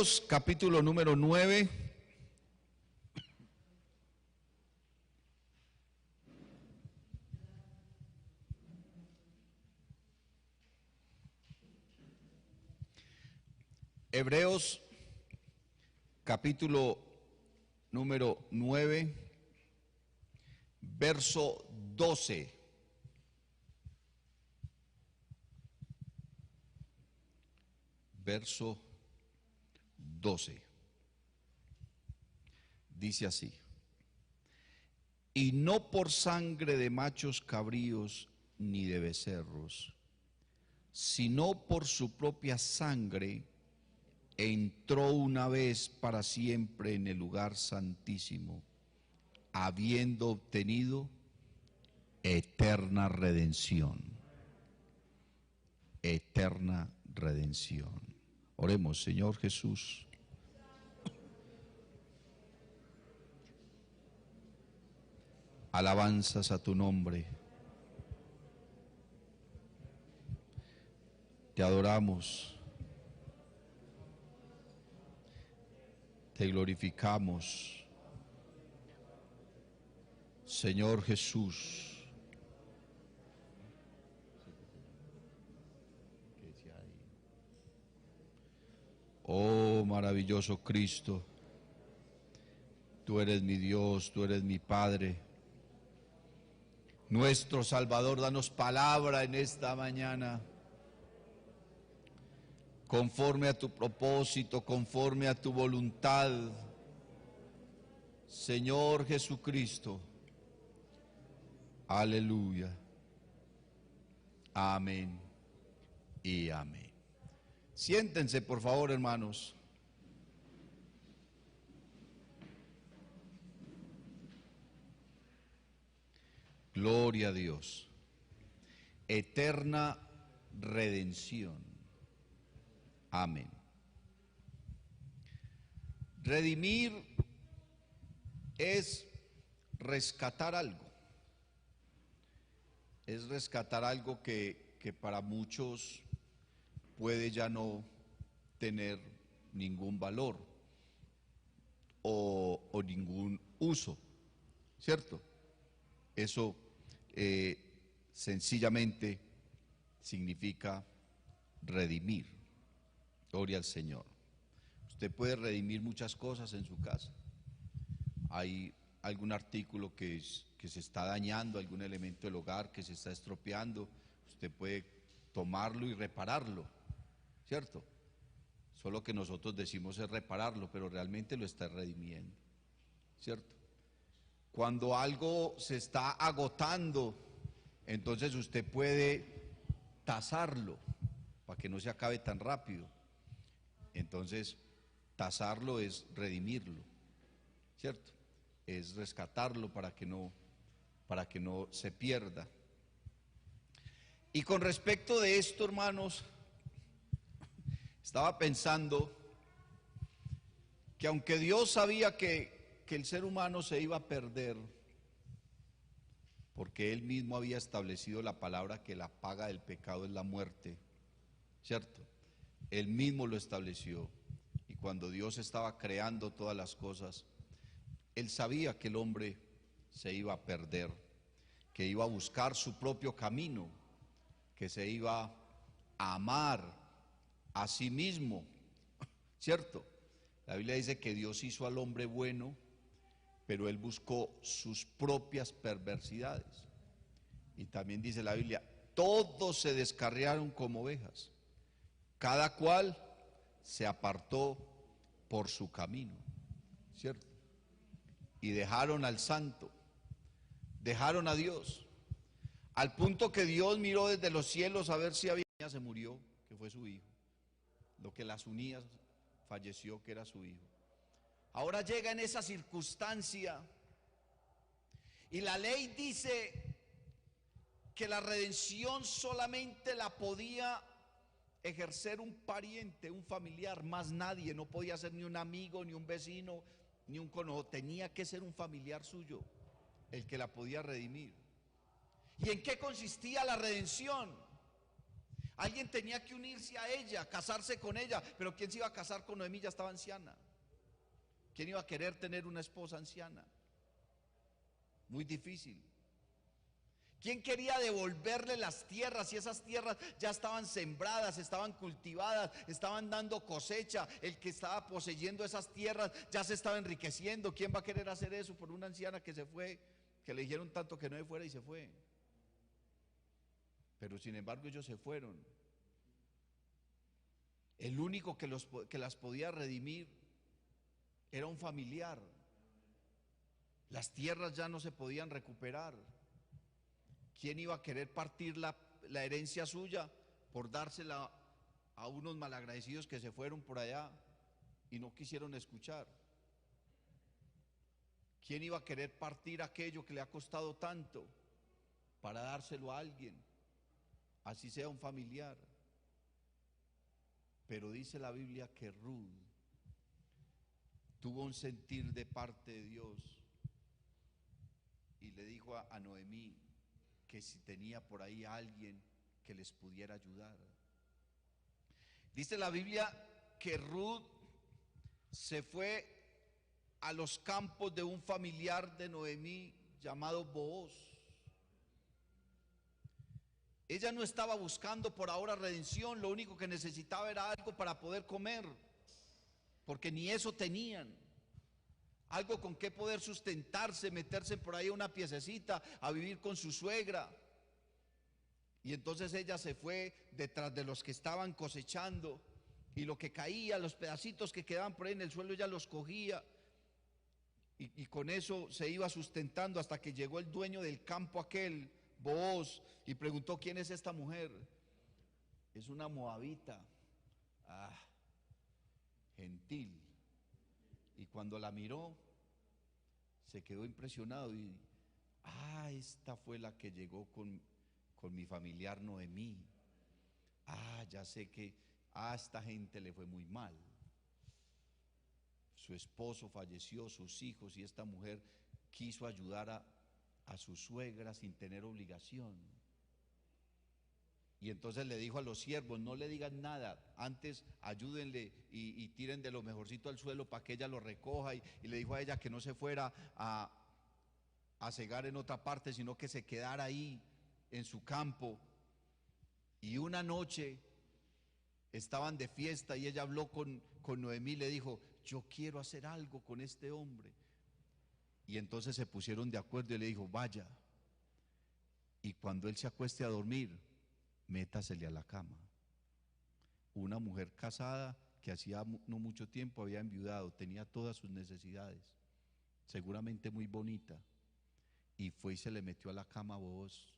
Hebreos capítulo número 9. Hebreos capítulo número 9, verso 12. Verso 12. Dice así: y no por sangre de machos cabríos ni de becerros, sino por su propia sangre entró una vez para siempre en el lugar santísimo, habiendo obtenido eterna redención. Eterna redención. Oremos. Señor Jesús, alabanzas a tu nombre. Te adoramos, te glorificamos, Señor Jesús. Oh maravilloso Cristo, tú eres mi Dios, tú eres mi Padre, nuestro Salvador. Danos palabra en esta mañana, conforme a tu propósito, conforme a tu voluntad, Señor Jesucristo. Aleluya. Amén y amén. Siéntense, por favor, hermanos. Gloria a Dios. Eterna redención. Amén. Redimir es rescatar algo. Es rescatar algo que para muchos puede ya no tener ningún valor o ningún uso, ¿cierto? Eso sencillamente significa redimir. Gloria al Señor. Usted puede redimir muchas cosas en su casa. Hay algún artículo que se está dañando, algún elemento del hogar que se está estropeando, usted puede tomarlo y repararlo, ¿cierto? Solo que nosotros decimos es repararlo, pero realmente lo está redimiendo, ¿cierto? Cuando algo se está agotando, entonces usted puede tasarlo para que no se acabe tan rápido. Entonces, tasarlo es redimirlo, ¿cierto? Es rescatarlo para que no se pierda. Y con respecto de esto, hermanos, estaba pensando que aunque Dios sabía que el ser humano se iba a perder, porque Él mismo había establecido la palabra que la paga del pecado es la muerte, ¿cierto? Él mismo lo estableció. Y cuando Dios estaba creando todas las cosas, Él sabía que el hombre se iba a perder, que iba a buscar su propio camino, que se iba a amar a sí mismo, ¿cierto? La Biblia dice que Dios hizo al hombre bueno, pero él buscó sus propias perversidades. Y también dice la Biblia, todos se descarriaron como ovejas, cada cual se apartó por su camino, ¿cierto? Y dejaron al santo, dejaron a Dios, al punto que Dios miró desde los cielos a ver si había, se murió, que fue su hijo, lo que las unía, falleció, que era su hijo. Ahora llega en esa circunstancia y la ley dice que la redención solamente la podía ejercer un pariente, un familiar, más nadie. No podía ser ni un amigo, ni un vecino, ni un conocido. Tenía que ser un familiar suyo el que la podía redimir. ¿Y en qué consistía la redención? Alguien tenía que unirse a ella, casarse con ella. Pero ¿quién se iba a casar con Noemí? Ya estaba anciana. ¿Quién iba a querer tener una esposa anciana? Muy difícil. ¿Quién quería devolverle las tierras si esas tierras ya estaban sembradas, estaban cultivadas, estaban dando cosecha? El que estaba poseyendo esas tierras ya se estaba enriqueciendo. ¿Quién va a querer hacer eso por una anciana que se fue, que le dijeron tanto que no se fuera y se fue? Pero sin embargo ellos se fueron. El único que las podía redimir era un familiar. Las tierras ya no se podían recuperar. ¿Quién iba a querer partir la herencia suya por dársela a unos malagradecidos que se fueron por allá y no quisieron escuchar? ¿Quién iba a querer partir aquello que le ha costado tanto para dárselo a alguien, así sea un familiar? Pero dice la Biblia que Ruth tuvo un sentir de parte de Dios y le dijo a Noemí que si tenía por ahí a alguien que les pudiera ayudar. Dice la Biblia que Ruth se fue a los campos de un familiar de Noemí llamado Booz. Ella no estaba buscando por ahora redención, lo único que necesitaba era algo para poder comer, porque ni eso tenían. Algo con que poder sustentarse, meterse por ahí una piececita, a vivir con su suegra. Y entonces ella se fue detrás de los que estaban cosechando, y lo que caía, los pedacitos que quedaban por ahí en el suelo, ella los cogía, y con eso se iba sustentando hasta que llegó el dueño del campo aquel, Booz, y preguntó: ¿quién es esta mujer? Es una moabita, gentil. Y cuando la miró, se quedó impresionado y: esta fue la que llegó con mi familiar Noemí. Ya sé que a esta gente le fue muy mal. Su esposo falleció, sus hijos, y esta mujer quiso ayudar a su suegra sin tener obligación. Y entonces le dijo a los siervos: no le digan nada, antes ayúdenle y tiren de lo mejorcito al suelo para que ella lo recoja. Y le dijo a ella que no se fuera a cegar en otra parte, sino que se quedara ahí en su campo. Y una noche estaban de fiesta y ella habló con Noemí y le dijo: yo quiero hacer algo con este hombre. Y entonces se pusieron de acuerdo y le dijo: vaya, y cuando él se acueste a dormir, métasele a la cama. Una mujer casada que hacía no mucho tiempo había enviudado, tenía todas sus necesidades, seguramente muy bonita, y fue y se le metió a la cama a Booz.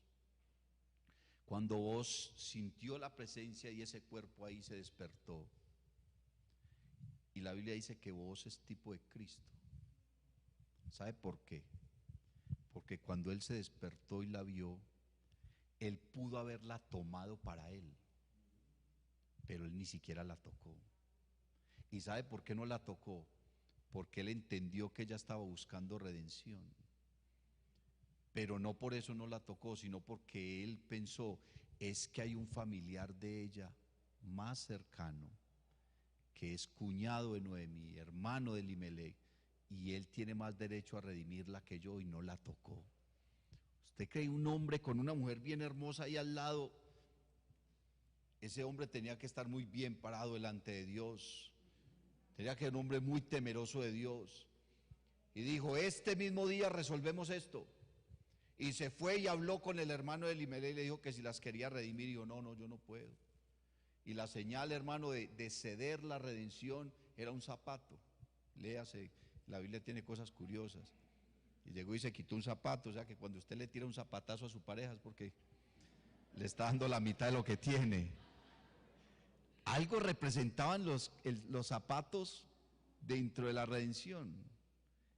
Cuando Booz sintió la presencia y ese cuerpo ahí, se despertó. Y la Biblia dice que Booz es tipo de Cristo. ¿Sabe por qué? Porque cuando él se despertó y la vio, él pudo haberla tomado para él, pero él ni siquiera la tocó. ¿Y sabe por qué no la tocó? Porque él entendió que ella estaba buscando redención. Pero no por eso no la tocó, sino porque él pensó: es que hay un familiar de ella más cercano, que es cuñado de Noemí, hermano de Elimelech, y él tiene más derecho a redimirla que yo, y no la tocó. ¿Usted cree un hombre con una mujer bien hermosa ahí al lado? Ese hombre tenía que estar muy bien parado delante de Dios, tenía que ser un hombre muy temeroso de Dios. Y dijo: este mismo día resolvemos esto. Y se fue y habló con el hermano de Elimelech y le dijo que si las quería redimir. Y dijo: no, yo no puedo. Y la señal, hermano, de ceder la redención era un zapato. Léase, la Biblia tiene cosas curiosas. Y llegó y se quitó un zapato. O sea que cuando usted le tira un zapatazo a su pareja es porque le está dando la mitad de lo que tiene. Algo representaban los zapatos dentro de la redención.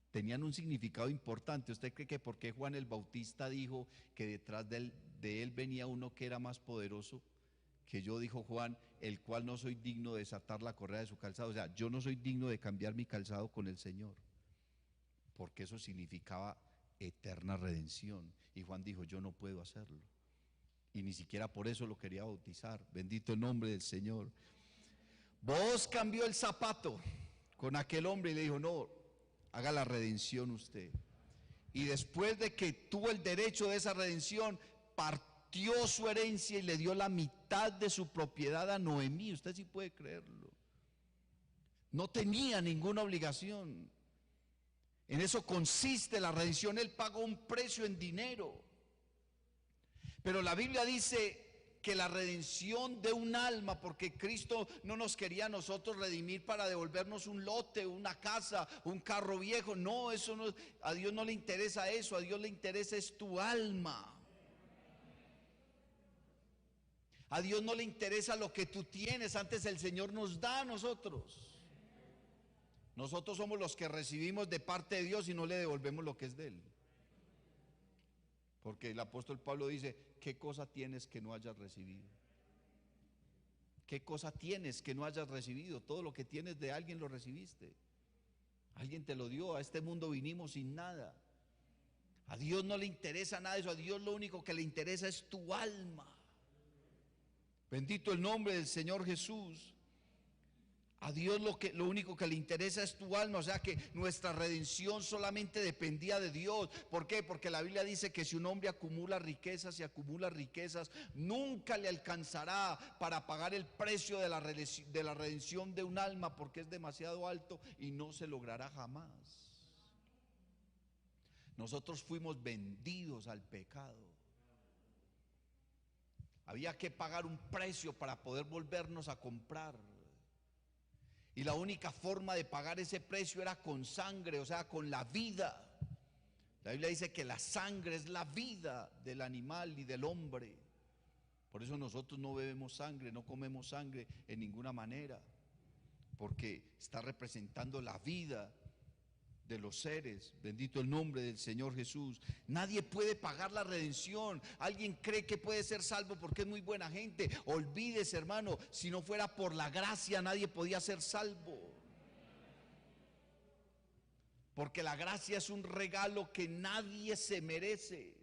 Tenían un significado importante. ¿Usted cree que por qué Juan el Bautista dijo que detrás de él venía uno que era más poderoso que yo? Dijo Juan: el cual no soy digno de desatar la correa de su calzado. O sea, yo no soy digno de cambiar mi calzado con el Señor, porque eso significaba eterna redención. Y Juan dijo: yo no puedo hacerlo. y ni siquiera por eso lo quería bautizar. Bendito el nombre del Señor. Vos cambió el zapato con aquel hombre y le dijo: no, haga la redención usted. Y después de que tuvo el derecho de esa redención, partió su herencia y le dio la mitad de su propiedad a Noemí. Usted sí puede creerlo. No tenía ninguna obligación. En eso consiste la redención. Él pagó un precio en dinero. Pero la Biblia dice que la redención de un alma, porque Cristo no nos quería a nosotros redimir para devolvernos un lote, una casa, un carro viejo. No, eso no, a Dios no le interesa eso. A Dios le interesa es tu alma. A Dios no le interesa lo que tú tienes. Antes el Señor nos da a nosotros. Nosotros somos los que recibimos de parte de Dios y no le devolvemos lo que es de Él. Porque el apóstol Pablo dice: ¿qué cosa tienes que no hayas recibido? ¿Qué cosa tienes que no hayas recibido? Todo lo que tienes de alguien lo recibiste. Alguien te lo dio. A este mundo vinimos sin nada. A Dios no le interesa nada de eso. A Dios lo único que le interesa es tu alma. Bendito el nombre del Señor Jesús. A Dios lo único que le interesa es tu alma. O sea que nuestra redención solamente dependía de Dios. ¿Por qué? Porque la Biblia dice que si un hombre acumula riquezas y acumula riquezas, nunca le alcanzará para pagar el precio de la redención de un alma, porque es demasiado alto y no se logrará jamás. Nosotros fuimos vendidos al pecado. Había que pagar un precio para poder volvernos a comprar. Y la única forma de pagar ese precio era con sangre, o sea, con la vida. La Biblia dice que la sangre es la vida del animal y del hombre. Por eso nosotros no bebemos sangre, no comemos sangre en ninguna manera, porque está representando la vida de los seres. Bendito el nombre del Señor Jesús. Nadie puede pagar la redención. Alguien cree que puede ser salvo porque es muy buena gente. Olvídese, hermano, si no fuera por la gracia nadie podía ser salvo. Porque la gracia es un regalo que nadie se merece.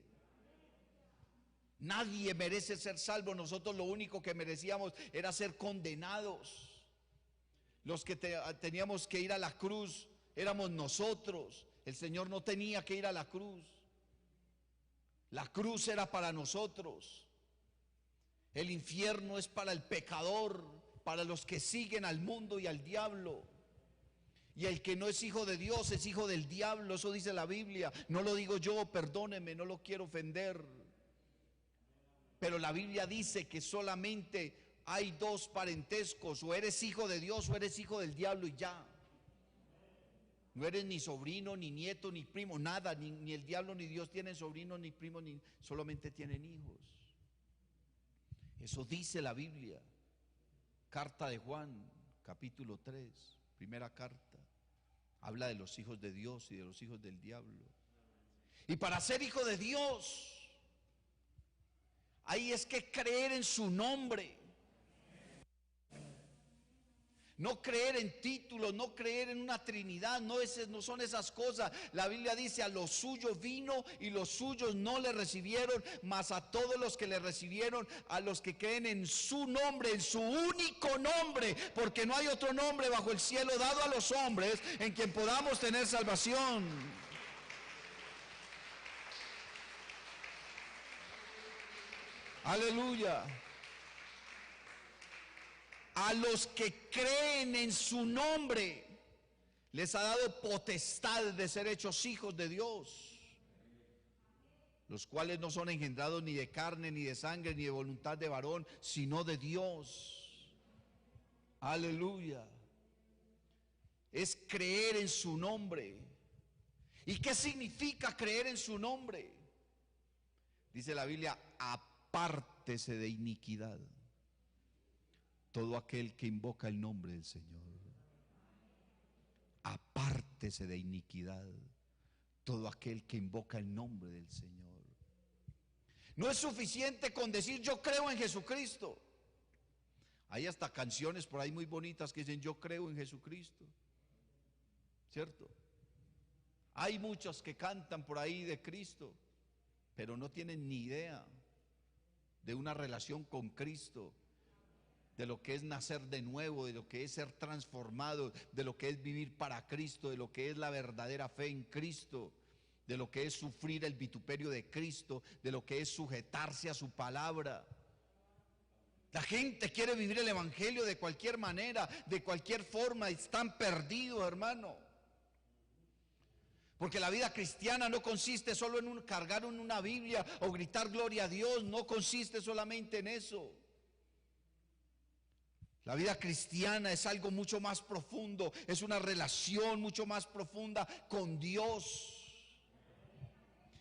Nadie merece ser salvo. Nosotros lo único que merecíamos era ser condenados. Los que teníamos que ir a la cruz éramos nosotros. El Señor no tenía que ir a la cruz. La cruz era para nosotros. El infierno es para el pecador, para los que siguen al mundo y al diablo. Y el que no es hijo de Dios es hijo del diablo. Eso dice la Biblia. No lo digo yo, perdóneme, no lo quiero ofender. Pero la Biblia dice que solamente hay dos parentescos: o eres hijo de Dios o eres hijo del diablo, y ya. No eres ni sobrino, ni nieto, ni primo, nada. Ni el diablo ni Dios tienen sobrinos, ni primos, ni solamente tienen hijos. Eso dice la Biblia. Carta de Juan, capítulo 3, primera carta. Habla de los hijos de Dios y de los hijos del diablo. Y para ser hijo de Dios, ahí es que creer en su nombre. No creer en títulos, no creer en una Trinidad, no son esas cosas. La Biblia dice: a los suyos vino y los suyos no le recibieron, mas a todos los que le recibieron, a los que creen en su nombre, en su único nombre, porque no hay otro nombre bajo el cielo dado a los hombres en quien podamos tener salvación. Aleluya. A los que creen en su nombre les ha dado potestad de ser hechos hijos de Dios, los cuales no son engendrados ni de carne, ni de sangre, ni de voluntad de varón, sino de Dios. Aleluya. Es creer en su nombre. ¿Y qué significa creer en su nombre? Dice la Biblia: apártese de iniquidad todo aquel que invoca el nombre del Señor. Apártese de iniquidad todo aquel que invoca el nombre del Señor. No es suficiente con decir: yo creo en Jesucristo. Hay hasta canciones por ahí muy bonitas que dicen: yo creo en Jesucristo, ¿cierto? Hay muchos que cantan por ahí de Cristo, pero no tienen ni idea de una relación con Cristo, de lo que es nacer de nuevo, de lo que es ser transformado, de lo que es vivir para Cristo, de lo que es la verdadera fe en Cristo, de lo que es sufrir el vituperio de Cristo, de lo que es sujetarse a su palabra. La gente quiere vivir el evangelio de cualquier manera, de cualquier forma, están perdidos, hermano. Porque la vida cristiana no consiste solo en cargar una Biblia o gritar gloria a Dios, no consiste solamente en eso. La vida cristiana es algo mucho más profundo, es una relación mucho más profunda con Dios.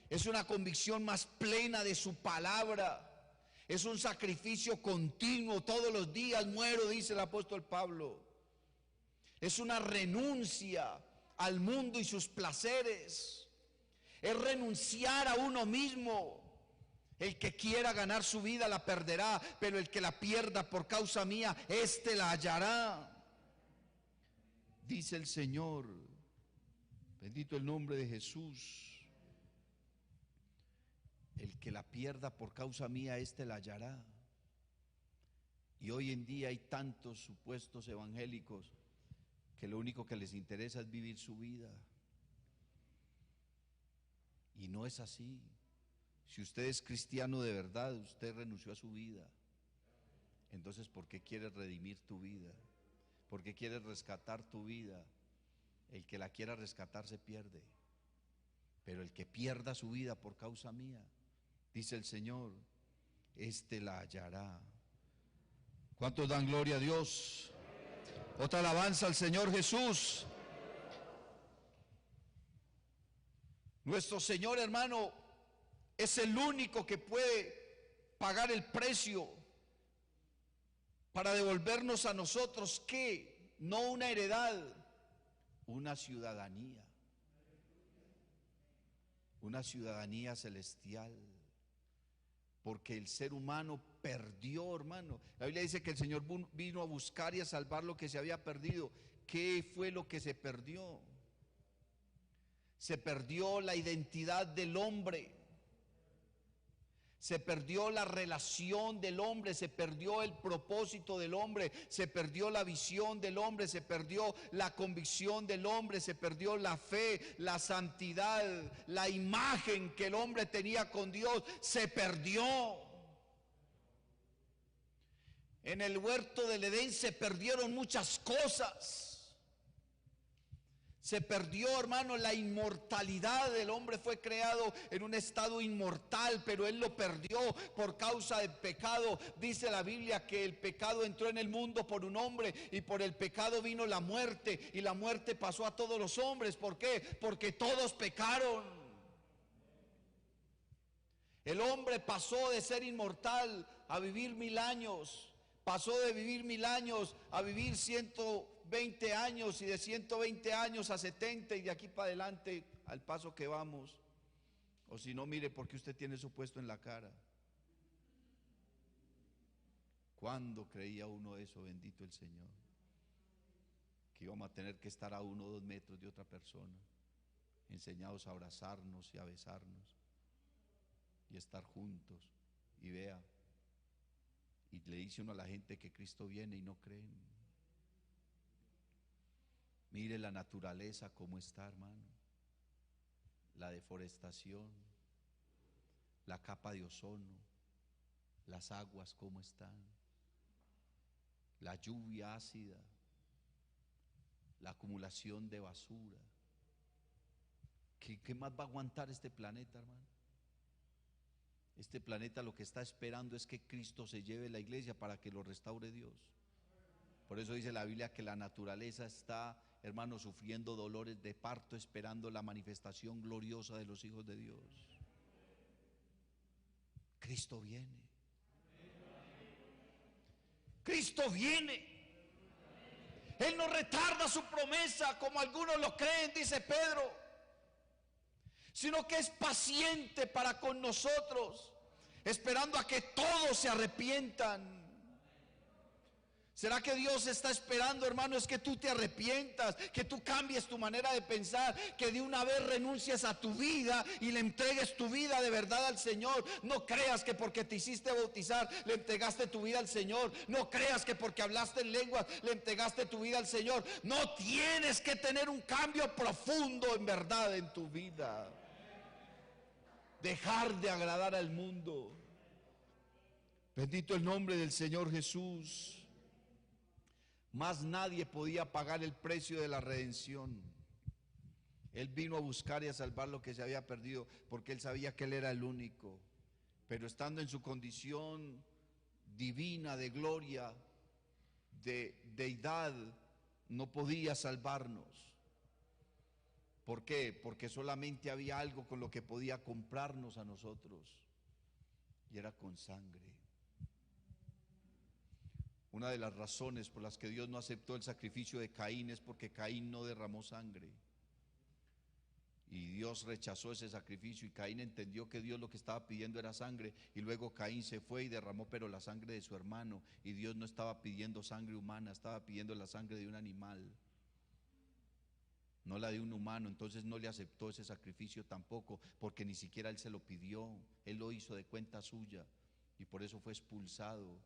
Es una convicción más plena de su palabra. Es un sacrificio continuo, todos los días muero, dice el apóstol Pablo. Es una renuncia al mundo y sus placeres. Es renunciar a uno mismo. El que quiera ganar su vida la perderá, pero el que la pierda por causa mía, éste la hallará. Dice el Señor, bendito el nombre de Jesús. El que la pierda por causa mía, éste la hallará. Y hoy en día hay tantos supuestos evangélicos que lo único que les interesa es vivir su vida. Y no es así. Si usted es cristiano de verdad, usted renunció a su vida. Entonces, ¿por qué quiere redimir tu vida? ¿Por qué quiere rescatar tu vida? El que la quiera rescatar se pierde. Pero el que pierda su vida por causa mía, dice el Señor, éste la hallará. ¿Cuántos dan gloria a Dios? Otra alabanza al Señor Jesús. Nuestro Señor, hermano, es el único que puede pagar el precio para devolvernos a nosotros, ¿qué? No una heredad, una ciudadanía. Una ciudadanía celestial. Porque el ser humano perdió, hermano. La Biblia dice que el Señor vino a buscar y a salvar lo que se había perdido. ¿Qué fue lo que se perdió? Se perdió la identidad del hombre. Se perdió la relación del hombre, se perdió el propósito del hombre, se perdió la visión del hombre, se perdió la convicción del hombre, se perdió la fe, la santidad, la imagen que el hombre tenía con Dios, se perdió. En el huerto del Edén se perdieron muchas cosas. Se perdió, hermano, la inmortalidad. El hombre fue creado en un estado inmortal, pero él lo perdió por causa del pecado. Dice la Biblia que el pecado entró en el mundo por un hombre y por el pecado vino la muerte, y la muerte pasó a todos los hombres. ¿Por qué? Porque todos pecaron. El hombre pasó de ser inmortal a vivir 1000 años. Pasó de vivir 1000 años a vivir 120 años, y de 120 años a 70, y de aquí para adelante al paso que vamos. O si no, mire, porque usted tiene su puesto en la cara. ¿Cuándo creía uno eso? Bendito el Señor. Que íbamos a tener que estar a 1 o 2 metros de otra persona, enseñados a abrazarnos y a besarnos y estar juntos. Y vea, y le dice uno a la gente que Cristo viene y no creen. Mire la naturaleza cómo está, hermano. La deforestación, la capa de ozono, las aguas cómo están, la lluvia ácida, la acumulación de basura. ¿Qué más va a aguantar este planeta, hermano? Este planeta lo que está esperando es que Cristo se lleve la iglesia para que lo restaure Dios. Por eso dice la Biblia que la naturaleza está, hermano, sufriendo dolores de parto, esperando la manifestación gloriosa de los hijos de Dios. Cristo viene. Cristo viene. Él no retarda su promesa como algunos lo creen, dice Pedro, sino que es paciente para con nosotros, esperando a que todos se arrepientan. ¿Será que Dios está esperando, hermano, es que tú te arrepientas, que tú cambies tu manera de pensar, que de una vez renuncies a tu vida y le entregues tu vida de verdad al Señor? No creas que porque te hiciste bautizar le entregaste tu vida al Señor. No creas que porque hablaste en lenguas le entregaste tu vida al Señor. No, tienes que tener un cambio profundo en verdad en tu vida. Dejar de agradar al mundo. Bendito el nombre del Señor Jesús. Más nadie podía pagar el precio de la redención. Él vino a buscar y a salvar lo que se había perdido, porque Él sabía que Él era el único. Pero estando en su condición divina, de gloria, de deidad, no podía salvarnos. ¿Por qué? Porque solamente había algo con lo que podía comprarnos a nosotros, y era con sangre. Una de las razones por las que Dios no aceptó el sacrificio de Caín es porque Caín no derramó sangre. Y Dios rechazó ese sacrificio, y Caín entendió que Dios lo que estaba pidiendo era sangre. Y luego Caín se fue y derramó pero la sangre de su hermano. Y Dios no estaba pidiendo sangre humana, estaba pidiendo la sangre de un animal, no la de un humano. Entonces no le aceptó ese sacrificio tampoco, porque ni siquiera Él se lo pidió. Él lo hizo de cuenta suya y por eso fue expulsado.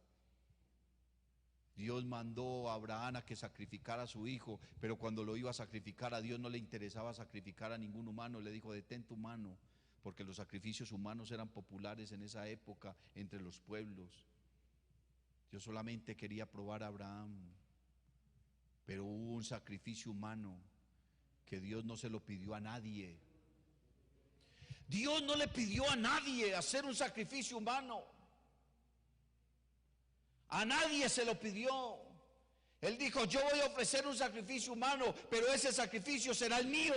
Dios mandó a Abraham a que sacrificara a su hijo, pero cuando lo iba a sacrificar, a Dios no le interesaba sacrificar a ningún humano. Le dijo: detén tu mano, porque los sacrificios humanos eran populares en esa época entre los pueblos. Dios solamente quería probar a Abraham, pero hubo un sacrificio humano que Dios no se lo pidió a nadie. Dios no le pidió a nadie hacer un sacrificio humano. A nadie se lo pidió. Él dijo: yo voy a ofrecer un sacrificio humano, pero ese sacrificio será el mío.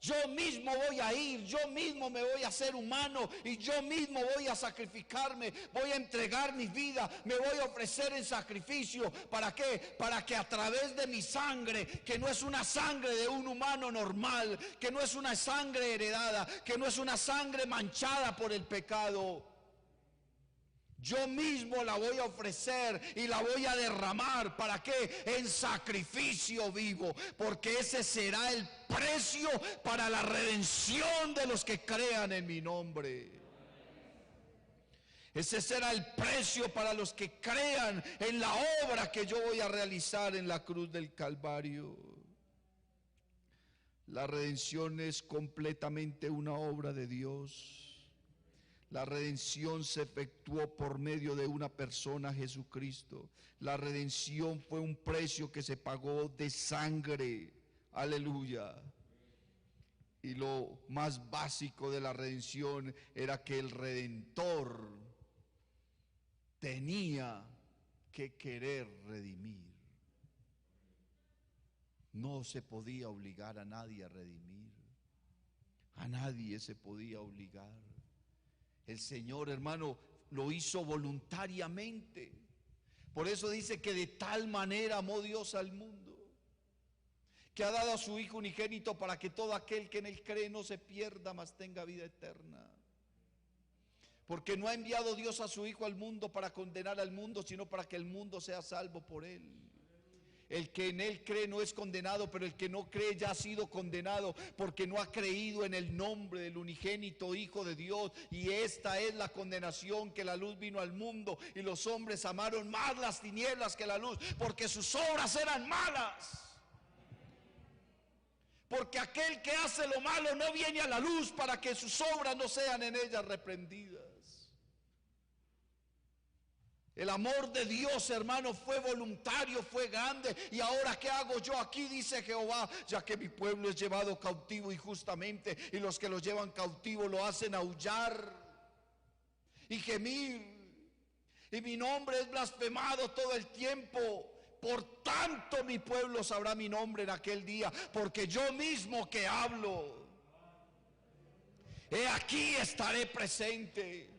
Yo mismo voy a ir, yo mismo me voy a hacer humano y yo mismo voy a sacrificarme, voy a entregar mi vida, me voy a ofrecer en sacrificio. ¿Para qué? Para que a través de mi sangre, que no es una sangre de un humano normal, que no es una sangre heredada, que no es una sangre manchada por el pecado, yo mismo la voy a ofrecer y la voy a derramar. ¿Para qué? En sacrificio vivo, porque ese será el precio para la redención de los que crean en mi nombre. Ese será el precio para los que crean en la obra que yo voy a realizar en la cruz del Calvario. La redención es completamente una obra de Dios. La redención se efectuó por medio de una persona, Jesucristo. La redención fue un precio que se pagó de sangre. Aleluya. Y lo más básico de la redención era que el Redentor tenía que querer redimir. No se podía obligar a nadie a redimir. A nadie se podía obligar. El Señor, hermano, lo hizo voluntariamente. Por eso dice que de tal manera amó Dios al mundo, que ha dado a su Hijo unigénito para que todo aquel que en Él cree no se pierda, mas tenga vida eterna. Porque no ha enviado Dios a su Hijo al mundo para condenar al mundo, sino para que el mundo sea salvo por Él. El que en Él cree no es condenado, pero el que no cree ya ha sido condenado, porque no ha creído en el nombre del unigénito Hijo de Dios. Y esta es la condenación, que la luz vino al mundo y los hombres amaron más las tinieblas que la luz, porque sus obras eran malas. Porque aquel que hace lo malo no viene a la luz, para que sus obras no sean en ellas reprendidas. El amor de Dios, hermano, fue voluntario, fue grande. Y ahora, ¿qué hago yo aquí? Dice Jehová: ya que mi pueblo es llevado cautivo injustamente, y los que lo llevan cautivo lo hacen aullar y gemir, y mi nombre es blasfemado todo el tiempo. Por tanto mi pueblo sabrá mi nombre en aquel día, porque yo mismo que hablo, he aquí estaré presente.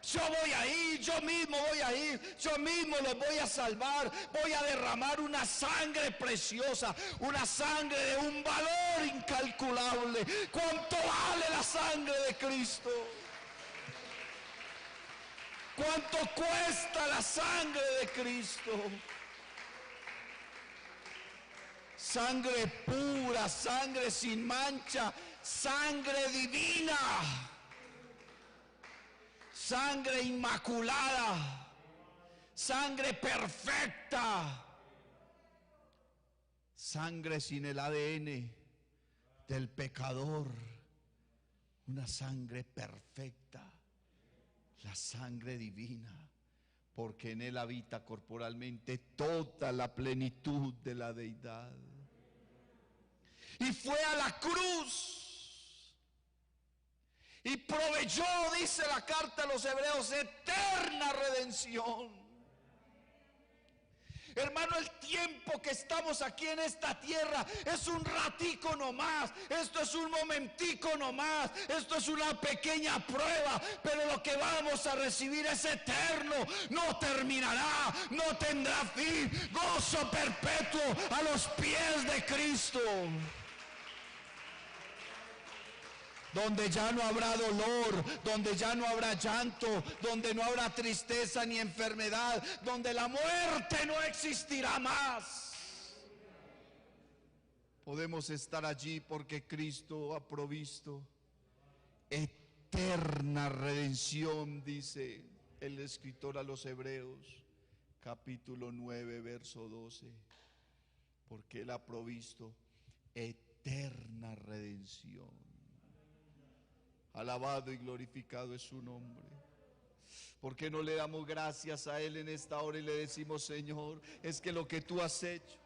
Yo voy a ir, yo mismo voy a ir, yo mismo los voy a salvar. Voy a derramar una sangre preciosa, una sangre de un valor incalculable. ¿Cuánto vale la sangre de Cristo? ¿Cuánto cuesta la sangre de Cristo? Sangre pura, sangre sin mancha, sangre divina, sangre inmaculada, sangre perfecta, sangre sin el ADN del pecador, una sangre perfecta, la sangre divina, porque en él habita corporalmente toda la plenitud de la deidad. Y fue a la cruz y proveyó, dice la carta a los Hebreos, eterna redención. Hermano, el tiempo que estamos aquí en esta tierra es un ratico nomás, esto es un momentico nomás, esto es una pequeña prueba, pero lo que vamos a recibir es eterno, no terminará, no tendrá fin, gozo perpetuo a los pies de Cristo, donde ya no habrá dolor, donde ya no habrá llanto, donde no habrá tristeza ni enfermedad, donde la muerte no existirá más. Podemos estar allí porque Cristo ha provisto eterna redención, dice el escritor a los Hebreos, capítulo 9, verso 12, porque Él ha provisto eterna redención. Alabado y glorificado es su nombre. ¿Por qué no le damos gracias a Él en esta hora y le decimos: Señor, es que lo que tú has hecho,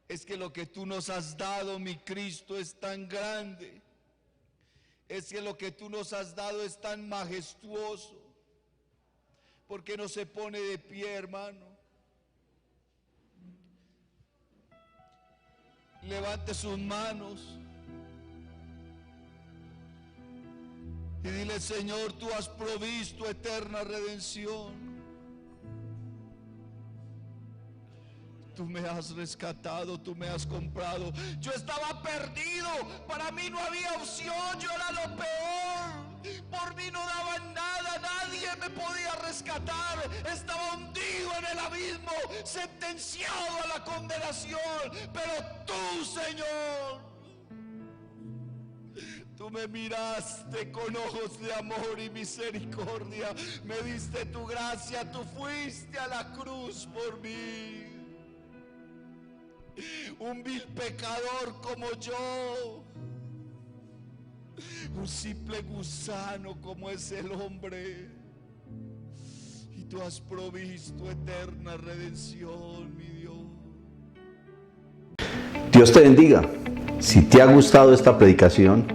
es que lo que tú nos has dado, mi Cristo, es tan grande, es que lo que tú nos has dado es tan majestuoso? ¿Por qué no se pone de pie, hermano? Levante sus manos y dile: Señor, tú has provisto eterna redención. Tú me has rescatado, tú me has comprado. Yo estaba perdido, para mí no había opción, yo era lo peor. Por mí no daban nada, nadie me podía rescatar. Estaba hundido en el abismo, sentenciado a la condenación. Pero tú, Señor, tú me miraste con ojos de amor y misericordia, me diste tu gracia, tú fuiste a la cruz por mí. Un vil pecador como yo, un simple gusano como es el hombre, y tú has provisto eterna redención, mi Dios. Dios te bendiga. Si te ha gustado esta predicación,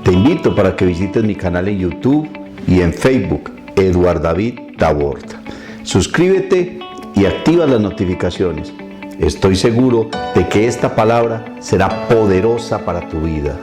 te invito para que visites mi canal en YouTube y en Facebook, Eduard David Tabort. Suscríbete y activa las notificaciones. Estoy seguro de que esta palabra será poderosa para tu vida.